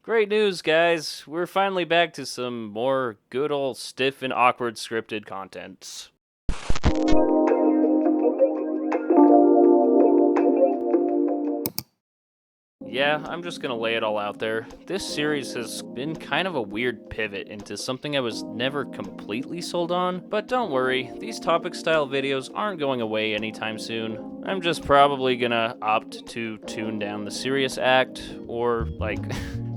Great news, guys. We're finally back to some more good old stiff and awkward scripted content. Yeah, I'm just gonna lay it all out there. This series has been kind of a weird pivot into something I was never completely sold on, but don't worry, these topic-style videos aren't going away anytime soon. I'm just probably gonna opt to tune down the serious act, or,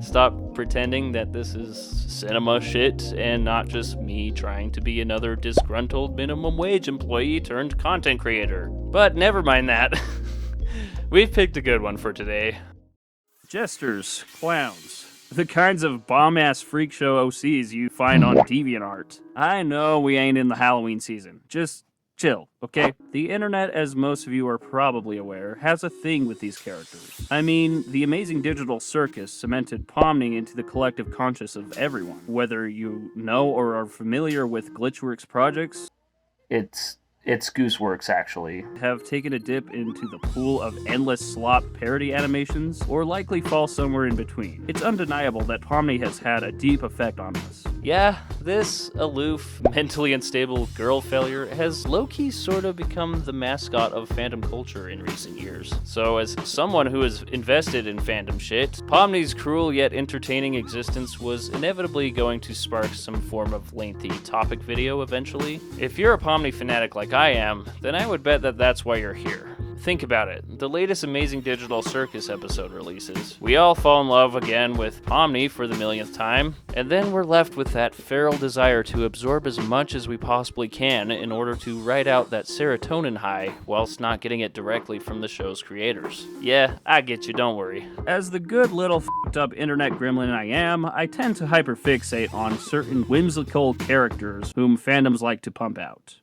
stop pretending that this is cinema shit and not just me trying to be another disgruntled minimum wage employee turned content creator. But never mind that. We've picked a good one for today. Jesters, clowns, the kinds of bomb-ass freak show OCs you find on DeviantArt. I know we ain't in the Halloween season. Just chill, okay? The internet, as most of you are probably aware, has a thing with these characters. I mean, the amazing digital circus cemented Pomni into the collective conscious of everyone. Whether you know or are familiar with Glitchworks projects, It's Gooseworks, actually. Have taken a dip into the pool of endless slop parody animations, or likely fall somewhere in between. It's undeniable that Pomni has had a deep effect on us. Yeah, this aloof, mentally unstable girl failure has low-key sort of become the mascot of fandom culture in recent years. So as someone who is invested in fandom shit, Pomni's cruel yet entertaining existence was inevitably going to spark some form of lengthy topic video eventually. If you're a Pomni fanatic like I am, then I would bet that that's why you're here. Think about it. The latest Amazing Digital Circus episode releases. We all fall in love again with Pomni for the millionth time, and then we're left with that feral desire to absorb as much as we possibly can in order to ride out that serotonin high whilst not getting it directly from the show's creators. Yeah, I get you, don't worry. As the good little f***ed up internet gremlin I am, I tend to hyperfixate on certain whimsical characters whom fandoms like to pump out.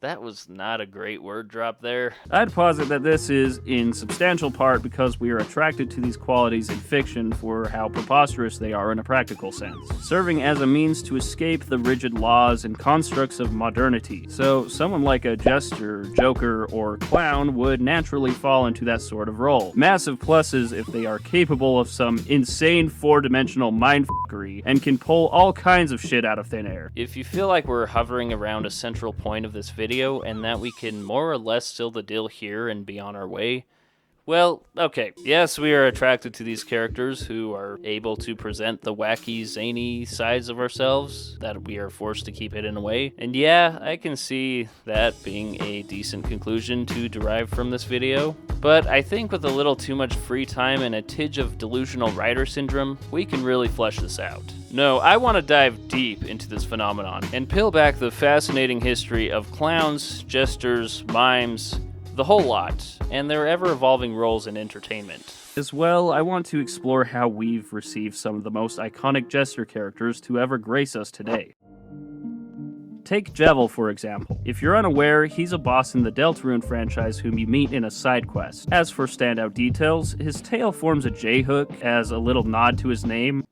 That was not a great word drop there. I'd posit that this is in substantial part because we are attracted to these qualities in fiction for how preposterous they are in a practical sense, serving as a means to escape the rigid laws and constructs of modernity. So someone like a Jester, Joker, or Clown would naturally fall into that sort of role. Massive pluses if they are capable of some insane four-dimensional mindfuckery and can pull all kinds of shit out of thin air. If you feel like we're hovering around a central point of this video and that we can more or less seal the deal here and be on our way, well, okay, yes, we are attracted to these characters who are able to present the wacky, zany sides of ourselves that we are forced to keep hidden away. And yeah, I can see that being a decent conclusion to derive from this video. But I think with a little too much free time and a tidge of delusional writer syndrome, we can really flesh this out. No, I want to dive deep into this phenomenon and peel back the fascinating history of clowns, jesters, mimes, the whole lot, and their ever-evolving roles in entertainment. As well, I want to explore how we've received some of the most iconic Jester characters to ever grace us today. Take Jevil, for example. If you're unaware, he's a boss in the Deltarune franchise whom you meet in a side quest. As for standout details, his tail forms a J-hook as a little nod to his name.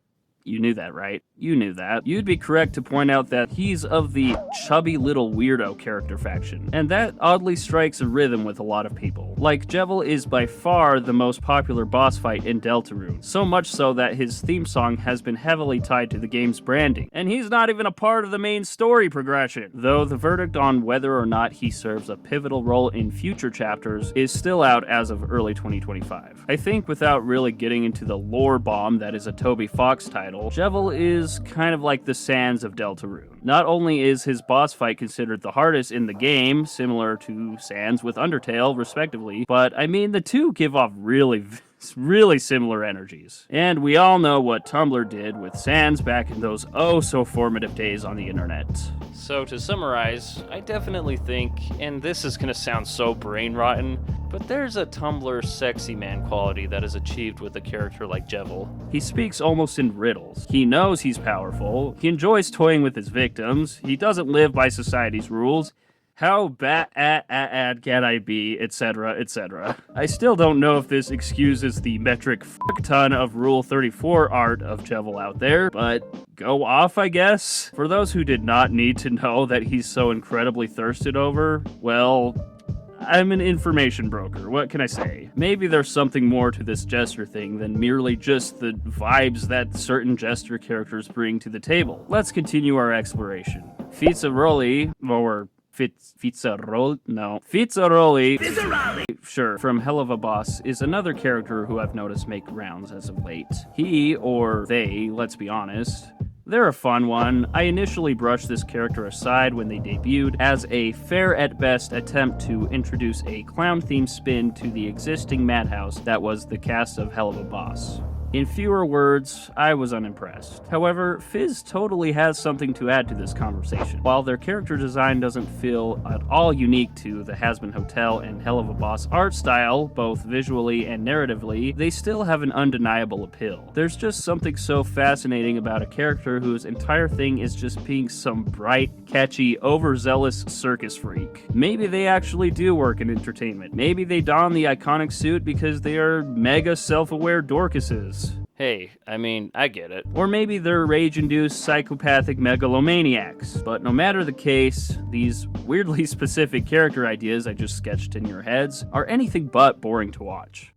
You knew that, right? You knew that. You'd be correct to point out that he's of the chubby little weirdo character faction, and that oddly strikes a rhythm with a lot of people. Like, Jevil is by far the most popular boss fight in Deltarune, so much so that his theme song has been heavily tied to the game's branding, and he's not even a part of the main story progression, though the verdict on whether or not he serves a pivotal role in future chapters is still out as of early 2025. I think without really getting into the lore bomb that is a Toby Fox title, Jevil is kind of like the Sans of Deltarune. Not only is his boss fight considered the hardest in the game, similar to Sans with Undertale, respectively, but I mean the two give off really similar energies. And we all know what Tumblr did with Sans back in those oh-so-formative days on the internet. So to summarize, I definitely think, and this is gonna sound so brain-rotten, but there's a Tumblr sexy man quality that is achieved with a character like Jevil. He speaks almost in riddles. He knows he's powerful. He enjoys toying with his victims. He doesn't live by society's rules. How bad can I be, etc., etc. I still don't know if this excuses the metric fuck-ton of Rule 34 art of Jevil out there, but go off, I guess. For those who did not need to know that he's so incredibly thirsted over, well, I'm an information broker. What can I say? Maybe there's something more to this Jester thing than merely just the vibes that certain Jester characters bring to the table. Let's continue our exploration. Fizzaroli, or Fizzaroli, sure, from Hell of a Boss, is another character who I've noticed make rounds as of late. He, or they, let's be honest, they're a fun one. I initially brushed this character aside when they debuted as a fair at best attempt to introduce a clown-themed spin to the existing madhouse that was the cast of Hell of a Boss. In fewer words, I was unimpressed. However, Fizz totally has something to add to this conversation. While their character design doesn't feel at all unique to the Has-Been Hotel and Hell of a Boss art style, both visually and narratively, they still have an undeniable appeal. There's just something so fascinating about a character whose entire thing is just being some bright, catchy, overzealous circus freak. Maybe they actually do work in entertainment. Maybe they don the iconic suit because they are mega self-aware Dorcases. Hey, I mean, I get it. Or maybe they're rage-induced psychopathic megalomaniacs. But no matter the case, these weirdly specific character ideas I just sketched in your heads are anything but boring to watch.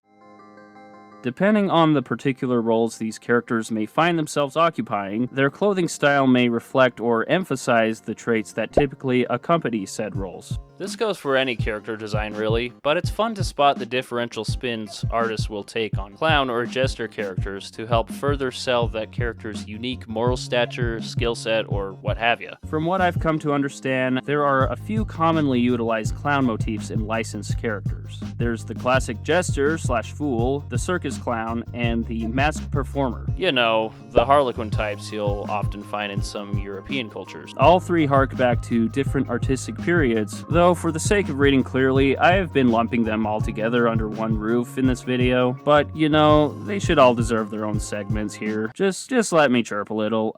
Depending on the particular roles these characters may find themselves occupying, their clothing style may reflect or emphasize the traits that typically accompany said roles. This goes for any character design really, but it's fun to spot the differential spins artists will take on clown or jester characters to help further sell that character's unique moral stature, skill set, or what have you. From what I've come to understand, there are a few commonly utilized clown motifs in licensed characters. There's the classic jester/fool, the circus clown, and the masked performer. You know, the harlequin types you'll often find in some European cultures. All three hark back to different artistic periods, though for the sake of reading clearly, I have been lumping them all together under one roof in this video, but you know, they should all deserve their own segments here. Just let me chirp a little.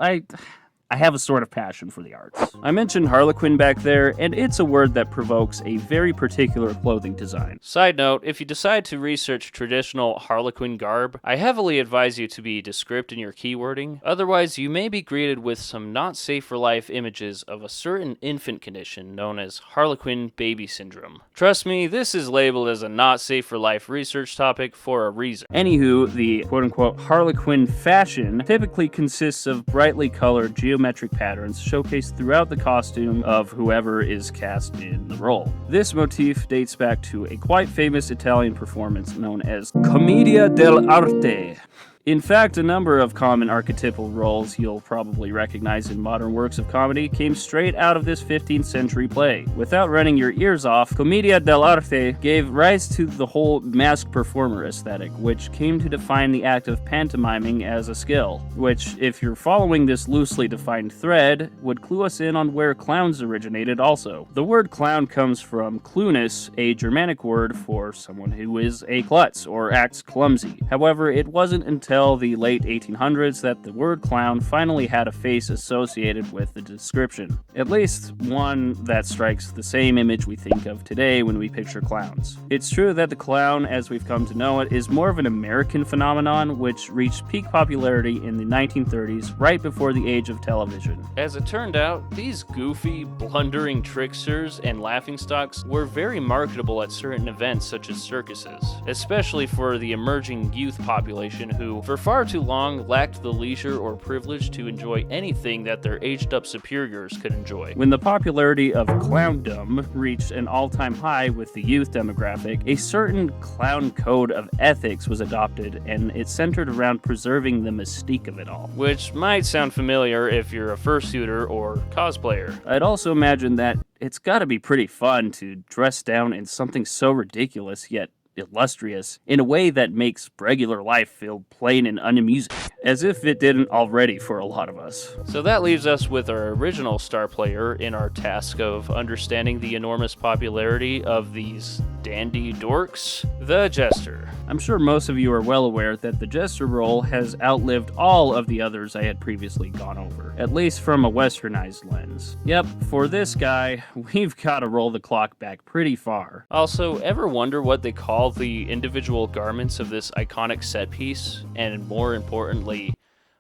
I have a sort of passion for the arts. I mentioned harlequin back there, and it's a word that provokes a very particular clothing design. Side note, if you decide to research traditional harlequin garb, I heavily advise you to be descriptive in your keywording, otherwise you may be greeted with some not safe for life images of a certain infant condition known as harlequin baby syndrome. Trust me, this is labeled as a not safe for life research topic for a reason. Anywho, the quote-unquote harlequin fashion typically consists of brightly colored geometric patterns showcased throughout the costume of whoever is cast in the role. This motif dates back to a quite famous Italian performance known as Commedia dell'arte. In fact, a number of common archetypal roles you'll probably recognize in modern works of comedy came straight out of this 15th century play. Without running your ears off, Commedia dell'arte gave rise to the whole masked performer aesthetic, which came to define the act of pantomiming as a skill, which, if you're following this loosely defined thread, would clue us in on where clowns originated also. The word clown comes from clunus, a Germanic word for someone who is a klutz, or acts clumsy. However, it wasn't until the late 1800s that the word clown finally had a face associated with the description. At least one that strikes the same image we think of today when we picture clowns. It's true that the clown, as we've come to know it, is more of an American phenomenon which reached peak popularity in the 1930s, right before the age of television. As it turned out, these goofy, blundering tricksters and laughingstocks were very marketable at certain events such as circuses, especially for the emerging youth population who, for far too long, lacked the leisure or privilege to enjoy anything that their aged-up superiors could enjoy. When the popularity of clowndom reached an all-time high with the youth demographic, a certain clown code of ethics was adopted, and it centered around preserving the mystique of it all. Which might sound familiar if you're a fursuiter or cosplayer. I'd also imagine that it's gotta be pretty fun to dress down in something so ridiculous yet illustrious in a way that makes regular life feel plain and unamusing, as if it didn't already for a lot of us. So that leaves us with our original star player in our task of understanding the enormous popularity of these dandy dorks, the Jester. I'm sure most of you are well aware that the Jester role has outlived all of the others I had previously gone over, at least from a westernized lens. Yep, for this guy, we've gotta roll the clock back pretty far. Also, ever wonder what they call the individual garments of this iconic set piece? And more importantly,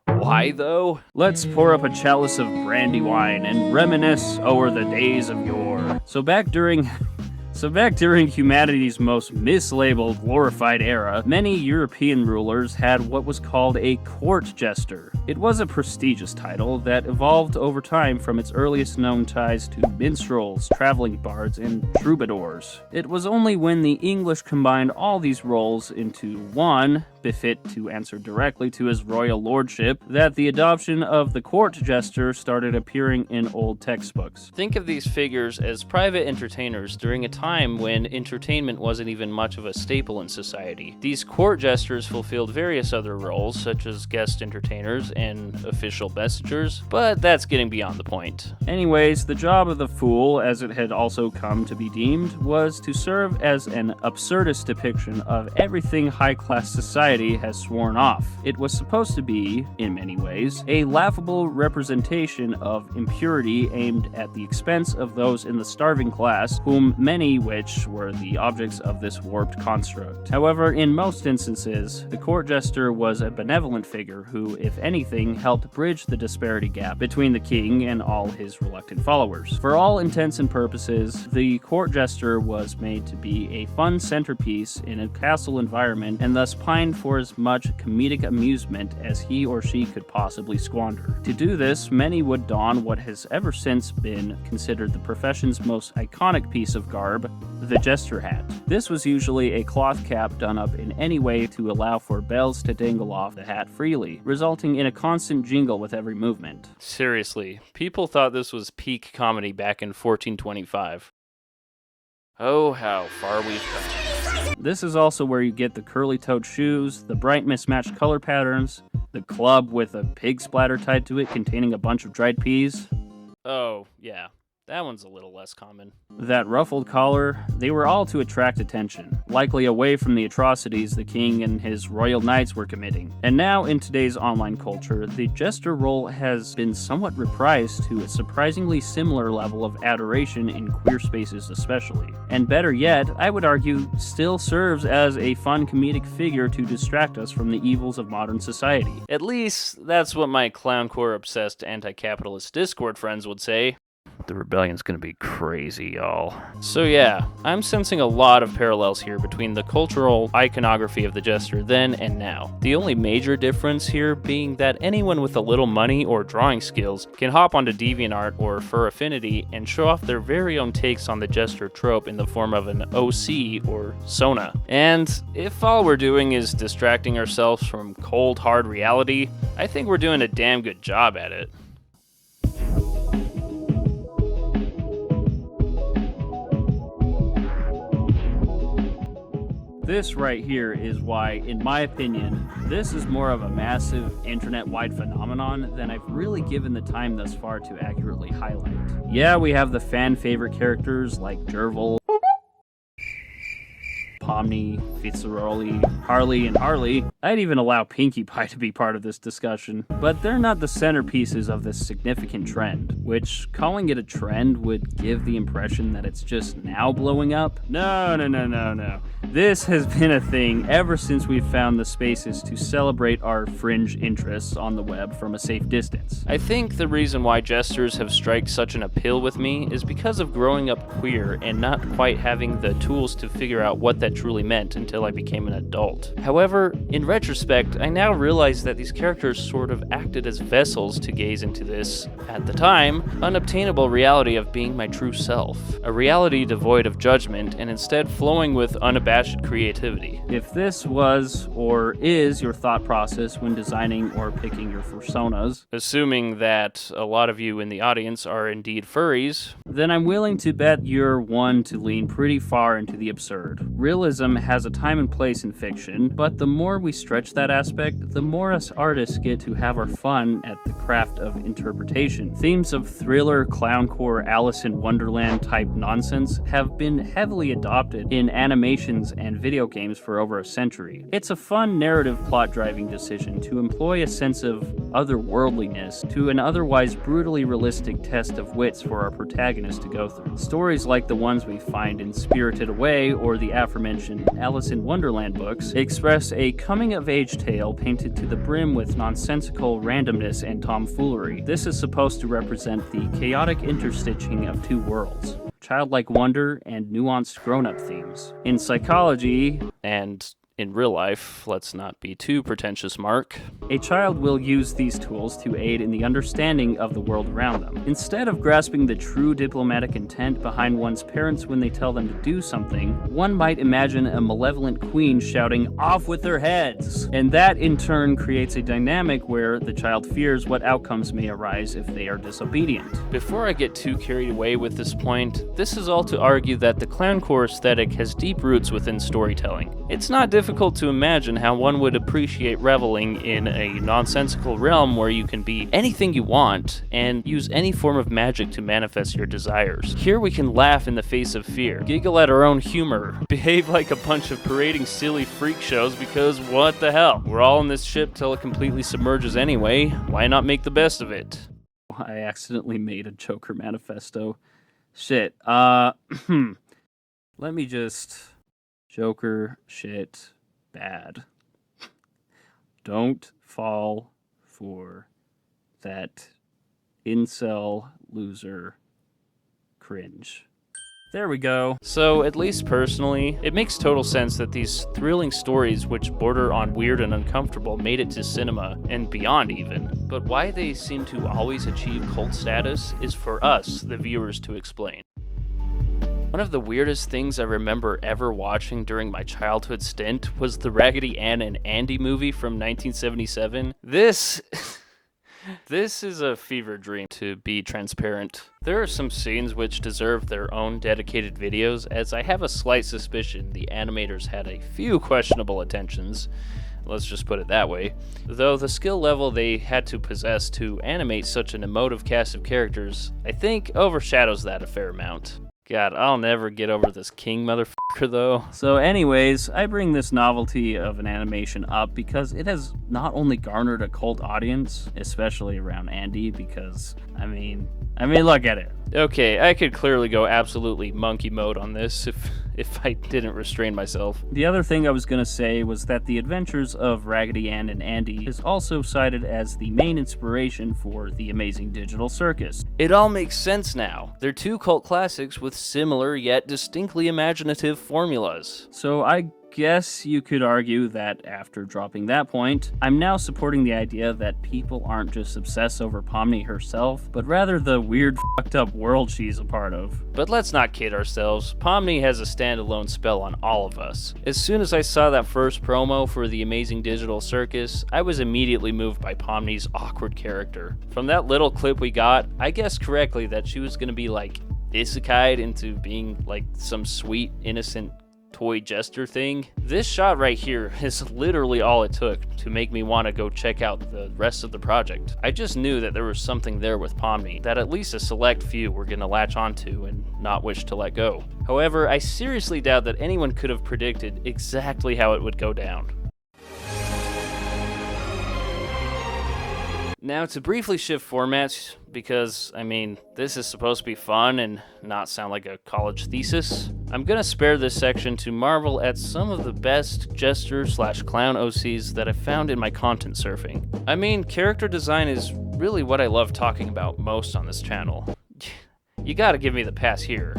why though? Let's pour up a chalice of brandy wine and reminisce o'er the days of yore. So So back during humanity's most mislabeled, glorified era, many European rulers had what was called a court jester. It was a prestigious title that evolved over time from its earliest known ties to minstrels, traveling bards, and troubadours. It was only when the English combined all these roles into one, befit to answer directly to his royal lordship, that the adoption of the court jester started appearing in old textbooks. Think of these figures as private entertainers during a time when entertainment wasn't even much of a staple in society. These court jesters fulfilled various other roles, such as guest entertainers and official messengers, but that's getting beyond the point. Anyways, the job of the fool, as it had also come to be deemed, was to serve as an absurdist depiction of everything high-class society has sworn off. It was supposed to be, in many ways, a laughable representation of impurity aimed at the expense of those in the starving class, whom many which were the objects of this warped construct. However, in most instances, the court jester was a benevolent figure who, if anything, helped bridge the disparity gap between the king and all his reluctant followers. For all intents and purposes, the court jester was made to be a fun centerpiece in a castle environment and thus pined for as much comedic amusement as he or she could possibly squander. To do this, many would don what has ever since been considered the profession's most iconic piece of garb, the jester hat. This was usually a cloth cap done up in any way to allow for bells to dangle off the hat freely, resulting in a constant jingle with every movement. Seriously, people thought this was peak comedy back in 1425. Oh, how far we've come. This is also where you get the curly-toed shoes, the bright mismatched color patterns, the club with a pig splatter tied to it containing a bunch of dried peas. Oh, yeah. That one's a little less common. That ruffled collar, they were all to attract attention, likely away from the atrocities the king and his royal knights were committing. And now, in today's online culture, the jester role has been somewhat reprised to a surprisingly similar level of adoration in queer spaces especially. And better yet, I would argue, still serves as a fun comedic figure to distract us from the evils of modern society. At least, that's what my clowncore-obsessed anti-capitalist Discord friends would say. The rebellion's gonna be crazy, y'all. So yeah, I'm sensing a lot of parallels here between the cultural iconography of the Jester then and now. The only major difference here being that anyone with a little money or drawing skills can hop onto DeviantArt or Fur Affinity and show off their very own takes on the Jester trope in the form of an OC or Sona. And if all we're doing is distracting ourselves from cold, hard reality, I think we're doing a damn good job at it. This right here is why, in my opinion, this is more of a massive internet-wide phenomenon than I've really given the time thus far to accurately highlight. Yeah, we have the fan-favorite characters like Jervil, Pomni, Fitzroy, Harley, and Harley. I'd even allow Pinkie Pie to be part of this discussion, but they're not the centerpieces of this significant trend, which calling it a trend would give the impression that it's just now blowing up. No. This has been a thing ever since we've found the spaces to celebrate our fringe interests on the web from a safe distance. I think the reason why Jesters have struck such an appeal with me is because of growing up queer and not quite having the tools to figure out what that truly meant until I became an adult. However, in retrospect, I now realize that these characters sort of acted as vessels to gaze into this, at the time, unobtainable reality of being my true self. A reality devoid of judgment and instead flowing with unabashed creativity. If this was or is your thought process when designing or picking your personas, assuming that a lot of you in the audience are indeed furries, then I'm willing to bet you're one to lean pretty far into the absurd. Realism has a time and place in fiction, but the more we stretch that aspect, the more us artists get to have our fun at the craft of interpretation. Themes of thriller, clowncore, Alice in Wonderland type nonsense have been heavily adopted in animations and video games for over a century. It's a fun narrative plot-driving decision to employ a sense of otherworldliness to an otherwise brutally realistic test of wits for our protagonist to go through. Stories like the ones we find in Spirited Away or the aforementioned Alice in Wonderland books express a coming-of-age tale painted to the brim with nonsensical randomness and tomfoolery. This is supposed to represent the chaotic interstitching of two worlds. childlike wonder and nuanced grown-up themes. In psychology, And in real life, let's not be too pretentious, Mark. a child will use these tools to aid in the understanding of the world around them. Instead of grasping the true diplomatic intent behind one's parents when they tell them to do something, one might imagine a malevolent queen shouting, "Off with their heads!" And that in turn creates a dynamic where the child fears what outcomes may arise if they are disobedient. Before I get too carried away with this point, this is all to argue that the clowncore aesthetic has deep roots within storytelling. It's not difficult to imagine how one would appreciate reveling in a nonsensical realm where you can be anything you want and use any form of magic to manifest your desires. Here we can laugh in the face of fear, giggle at our own humor, behave like a bunch of parading silly freak shows because what the hell? We're all in this ship till it completely submerges anyway. Why not make the best of it? I accidentally made a Joker manifesto. Shit. Let me just... Joker shit bad. Don't fall for that incel loser cringe. There we go. So, at least personally, it makes total sense that these thrilling stories which border on weird and uncomfortable made it to cinema, and beyond even. But why they seem to always achieve cult status is for us, the viewers, to explain. One of the weirdest things I remember ever watching during my childhood stint was the Raggedy Ann and Andy movie from 1977. This is a fever dream, to be transparent. There are some scenes which deserve their own dedicated videos, as I have a slight suspicion the animators had a few questionable intentions. Let's just put it that way. Though the skill level they had to possess to animate such an emotive cast of characters, I think overshadows that a fair amount. God, I'll never get over this king motherfucker though. So anyways, I bring this novelty of an animation up because it has not only garnered a cult audience, especially around Andy, because, I mean, look at it. Okay, I could clearly go absolutely monkey mode on this if I didn't restrain myself. The other thing I was going to say was that the adventures of Raggedy Ann and Andy is also cited as the main inspiration for The Amazing Digital Circus. It all makes sense now. They're two cult classics with similar yet distinctly imaginative formulas. So I guess you could argue that after dropping that point, I'm now supporting the idea that people aren't just obsessed over Pomni herself, but rather the weird fucked up world she's a part of. But let's not kid ourselves, Pomni has a standalone spell on all of us. As soon as I saw that first promo for The Amazing Digital Circus, I was immediately moved by Pomni's awkward character. From that little clip we got, I guessed correctly that she was gonna be like isekai'd into being like some sweet, innocent toy jester thing. This shot right here is literally all it took to make me want to go check out the rest of the project. I just knew that there was something there with Pomni that at least a select few were gonna latch onto and not wish to let go. However, I seriously doubt that anyone could have predicted exactly how it would go down. Now, to briefly shift formats, because, I mean, this is supposed to be fun and not sound like a college thesis, I'm gonna spare this section to marvel at some of the best jester/clown OCs that I've found in my content surfing. I mean, character design is really what I love talking about most on this channel. You gotta give me the pass here.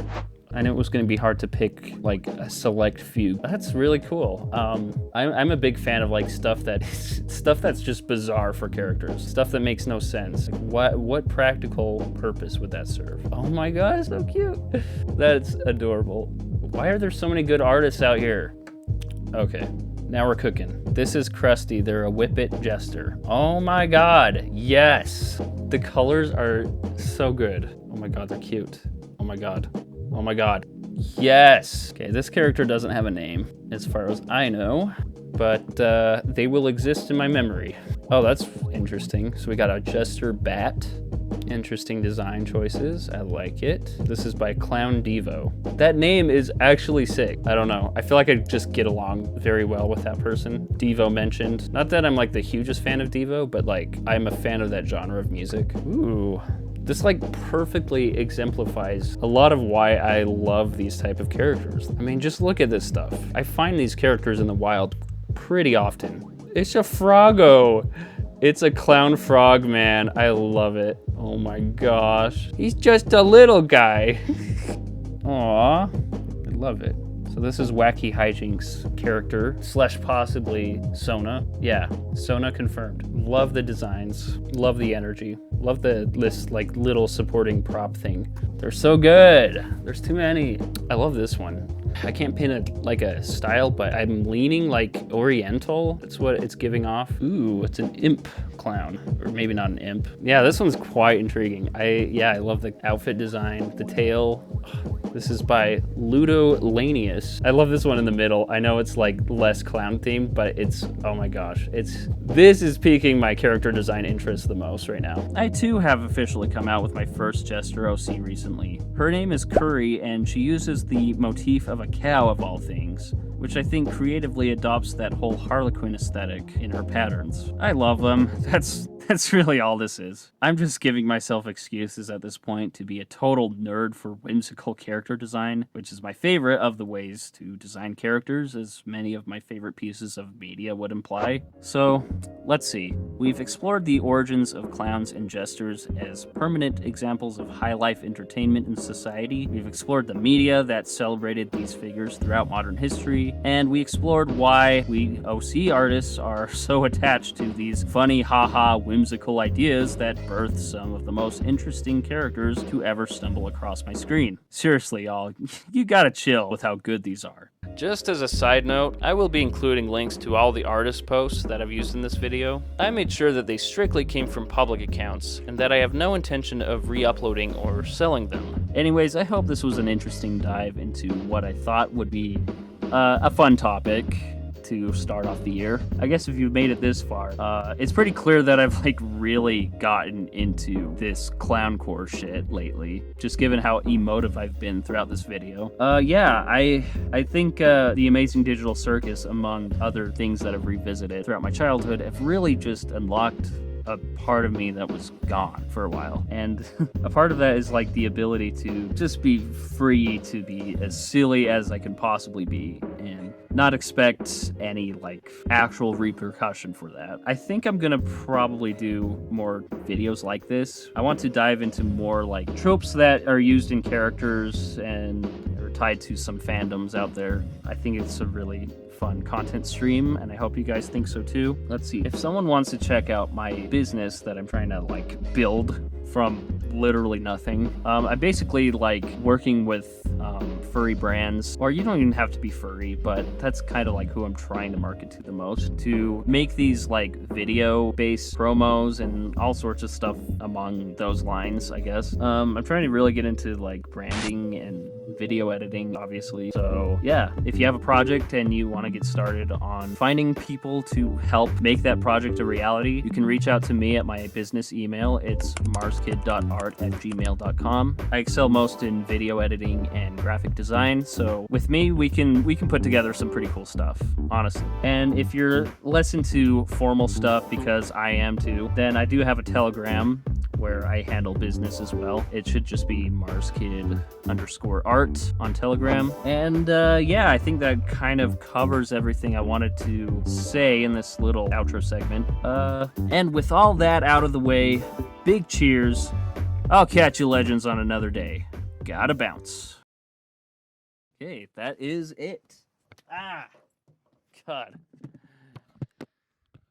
I knew it was going to be hard to pick like a select few. That's really cool. I'm a big fan of like stuff that's just bizarre for characters, stuff that makes no sense. Like, what practical purpose would that serve? Oh my god, it's so cute. That's adorable. Why are there so many good artists out here? Okay, now we're cooking. This is Krusty. They're a Whippet Jester. Oh my god, yes. The colors are so good. Oh my god, they're cute. Oh my god. Oh my god. Yes! Okay, this character doesn't have a name, as far as I know, but they will exist in my memory. Oh, that's interesting. So we got a Jester Bat. Interesting design choices. I like it. This is by Clown Devo. That name is actually sick. I don't know. I feel like I just get along very well with that person. Devo mentioned. Not that I'm like the hugest fan of Devo, but like I'm a fan of that genre of music. Ooh. This like perfectly exemplifies a lot of why I love these type of characters. I mean, just look at this stuff. I find these characters in the wild pretty often. It's a Froggo. It's a clown frog, man. I love it. Oh my gosh. He's just a little guy. Aww, I love it. So this is Wacky Hijinks character / possibly Sona. Yeah, Sona confirmed. Love the designs, love the energy, love this like little supporting prop thing. They're so good. There's too many. I love this one. I can't pin a style, but I'm leaning like Oriental. That's what it's giving off. Ooh, it's an imp clown, or maybe not an imp. Yeah, this one's quite intriguing. I love the outfit design, the tail. This is by Ludo Lanius. I love this one in the middle. I know it's like less clown themed, but it's, oh my gosh, this is piquing my character design interest the most right now. I too have officially come out with my first Jester OC recently. Her name is Curry, and she uses the motif of a cow of all things, which I think creatively adopts that whole Harlequin aesthetic in her patterns. I love them. That's really all this is. I'm just giving myself excuses at this point to be a total nerd for whimsical character design, which is my favorite of the ways to design characters, as many of my favorite pieces of media would imply. So, let's see. We've explored the origins of clowns and jesters as permanent examples of high-life entertainment in society. We've explored the media that celebrated these figures throughout modern history, and we explored why we OC artists are so attached to these funny, haha, whimsical ideas that birth some of the most interesting characters to ever stumble across my screen. Seriously, y'all, you gotta chill with how good these are. Just as a side note, I will be including links to all the artist posts that I've used in this video. I made sure that they strictly came from public accounts, and that I have no intention of re-uploading or selling them. Anyways, I hope this was an interesting dive into what I thought would be a fun topic to start off the year. I guess if you've made it this far, it's pretty clear that I've like really gotten into this clowncore shit lately, just given how emotive I've been throughout this video. Yeah, I think the Amazing Digital Circus, among other things that I've revisited throughout my childhood, have really just unlocked a part of me that was gone for a while. And a part of that is like the ability to just be free to be as silly as I can possibly be and not expect any like actual repercussion for that. I think I'm gonna probably do more videos like this. I want to dive into more like tropes that are used in characters and are tied to some fandoms out there. I think it's a really fun content stream, and I hope you guys think so too. Let's see, if someone wants to check out my business that I'm trying to like build from literally nothing, I basically like working with furry brands, or you don't even have to be furry, but that's kind of like who I'm trying to market to the most, to make these like video based promos and all sorts of stuff among those lines, I guess. I'm trying to really get into like branding and video editing, obviously. So yeah, if you have a project and you want to get started on finding people to help make that project a reality, you can reach out to me at my business email. It's marskid.art@gmail.com. I excel most in video editing and graphic design, so with me we can put together some pretty cool stuff, honestly. And if you're less into formal stuff, because I am too, then I do have a Telegram where I handle business as well. It should just be marskid_art on Telegram. And yeah, I think that kind of covers everything I wanted to say in this little outro segment. And with all that out of the way, big cheers. I'll catch you legends on another day. Gotta bounce. Okay, that is it. Ah, God.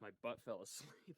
My butt fell asleep.